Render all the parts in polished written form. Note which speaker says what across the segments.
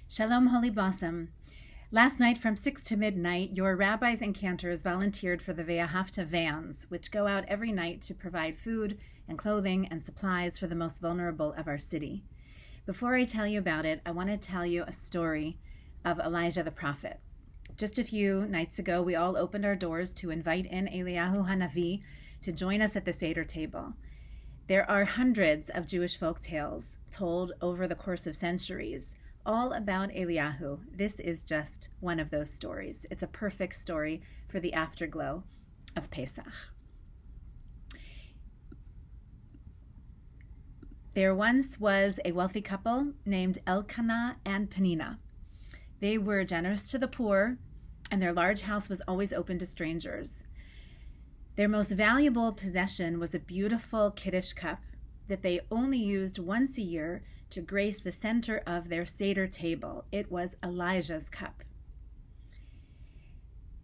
Speaker 1: Shalom, Holy Blossom. Last night from 6 to midnight, your rabbis and cantors volunteered for the Ve'ahavta vans, which go out every night to provide food and clothing and supplies for the most vulnerable of our city. Before I tell you about it, I want to tell you a story of Elijah the prophet. Just a few nights ago, we all opened our doors to invite in Eliyahu Hanavi to join us at the Seder table. There are hundreds of Jewish folk tales told over the course of centuries, all about Eliyahu. This is just one of those stories. It's a perfect story for the afterglow of Pesach. There once was a wealthy couple named Elkanah and Penina. They were generous to the poor, and their large house was always open to strangers. Their most valuable possession was a beautiful Kiddush cup that they only used once a year to grace the center of their Seder table. It was Elijah's cup.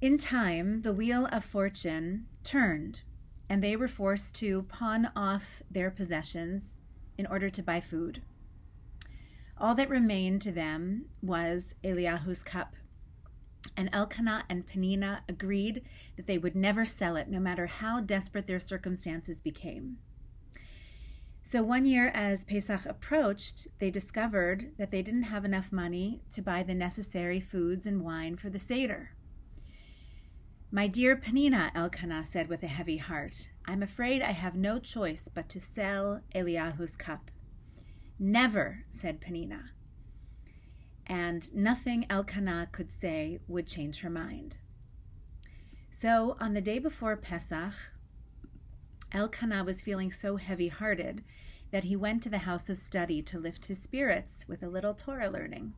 Speaker 1: In time, the wheel of fortune turned, and they were forced to pawn off their possessions in order to buy food. All that remained to them was Eliyahu's cup. And Elkanah and Penina agreed that they would never sell it, no matter how desperate their circumstances became. So one year as Pesach approached, they discovered that they didn't have enough money to buy the necessary foods and wine for the Seder. "My dear Penina," Elkanah said with a heavy heart, "I'm afraid I have no choice but to sell Eliyahu's cup." "Never," said Penina. And nothing Elkanah could say would change her mind. So on the day before Pesach, Elkanah was feeling so heavy-hearted that he went to the house of study to lift his spirits with a little Torah learning.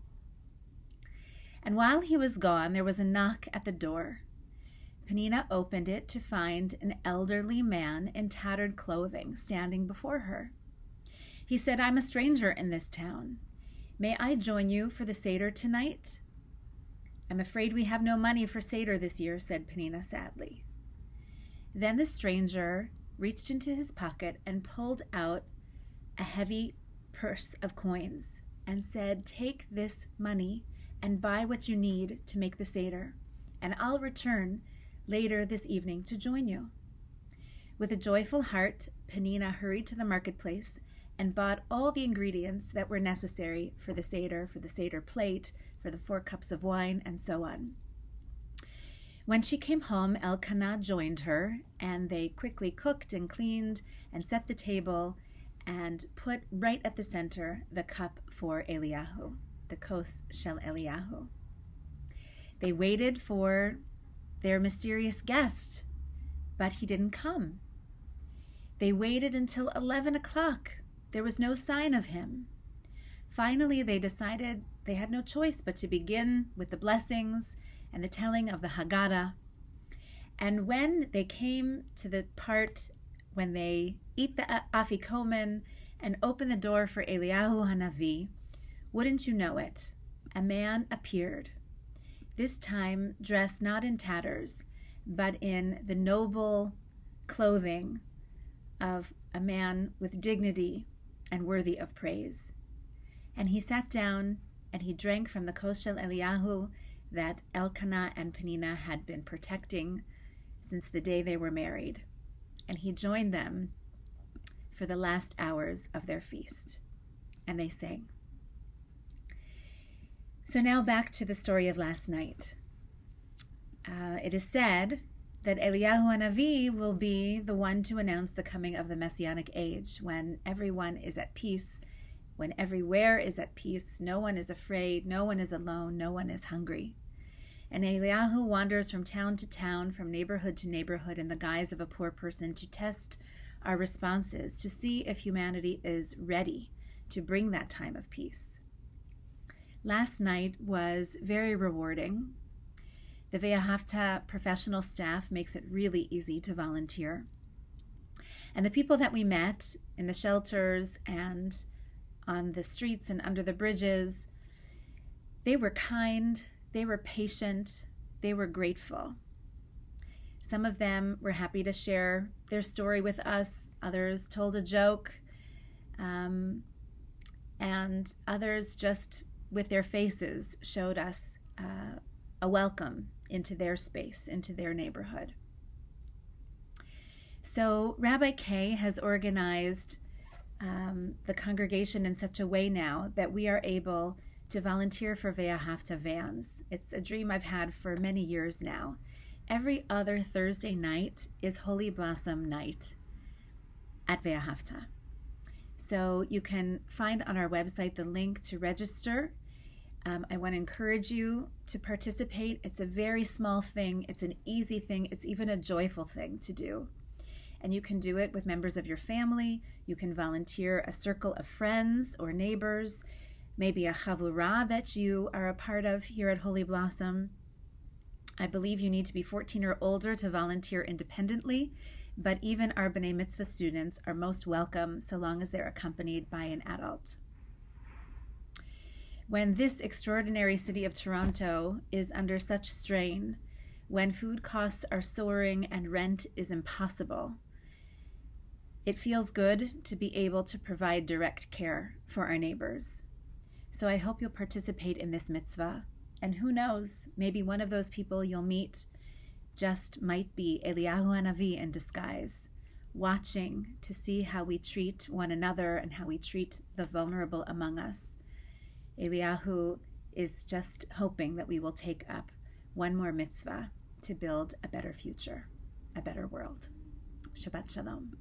Speaker 1: And while he was gone, there was a knock at the door. Penina opened it to find an elderly man in tattered clothing standing before her. He said, "I'm a stranger in this town. May I join you for the Seder tonight?" "I'm afraid we have no money for Seder this year," said Penina sadly. Then the stranger reached into his pocket and pulled out a heavy purse of coins and said, "Take this money and buy what you need to make the Seder, and I'll return later this evening to join you." With a joyful heart, Penina hurried to the marketplace and bought all the ingredients that were necessary for the Seder plate, for the 4 cups of wine, and so on. When she came home, Elkanah joined her, and they quickly cooked and cleaned and set the table and put right at the center the cup for Eliyahu, the kos shel Eliyahu. They waited for their mysterious guest, but he didn't come. They waited until 11 o'clock. There was no sign of him. Finally, they decided they had no choice but to begin with the blessings and the telling of the Haggadah. And when they came to the part when they eat the afikomen and open the door for Eliyahu Hanavi, wouldn't you know it, a man appeared, this time dressed not in tatters, but in the noble clothing of a man with dignity and worthy of praise. And he sat down and he drank from the kos shel Eliyahu that Elkanah and Penina had been protecting since the day they were married. And he joined them for the last hours of their feast. And they sang. So now back to the story of last night. It is said that Eliyahu Hanavi will be the one to announce the coming of the Messianic age, when everyone is at peace, when everywhere is at peace, no one is afraid, no one is alone, no one is hungry. And Eliyahu wanders from town to town, from neighborhood to neighborhood in the guise of a poor person to test our responses, to see if humanity is ready to bring that time of peace. Last night was very rewarding. The Ve'ahavta professional staff makes it really easy to volunteer. And the people that we met in the shelters and on the streets and under the bridges, they were kind, they were patient, they were grateful. Some of them were happy to share their story with us. Others told a joke. And others just with their faces, showed us a welcome into their space, into their neighborhood. So Rabbi Kay has organized the congregation in such a way now that we are able to volunteer for Ve'ahavta vans. It's a dream I've had for many years now. Every other Thursday night is Holy Blossom night at Ve'ahavta. So you can find on our website the link to register. I want to encourage you to participate. It's a very small thing. It's an easy thing. It's even a joyful thing to do. And you can do it with members of your family. You can volunteer a circle of friends or neighbors, maybe a chavurah that you are a part of here at Holy Blossom. I believe you need to be 14 or older to volunteer independently, but even our B'nai Mitzvah students are most welcome so long as they're accompanied by an adult. When this extraordinary city of Toronto is under such strain, when food costs are soaring and rent is impossible, it feels good to be able to provide direct care for our neighbors. So I hope you'll participate in this mitzvah. And who knows, maybe one of those people you'll meet just might be Eliyahu Hanavi in disguise, watching to see how we treat one another and how we treat the vulnerable among us. Eliyahu is just hoping that we will take up one more mitzvah to build a better future, a better world. Shabbat Shalom.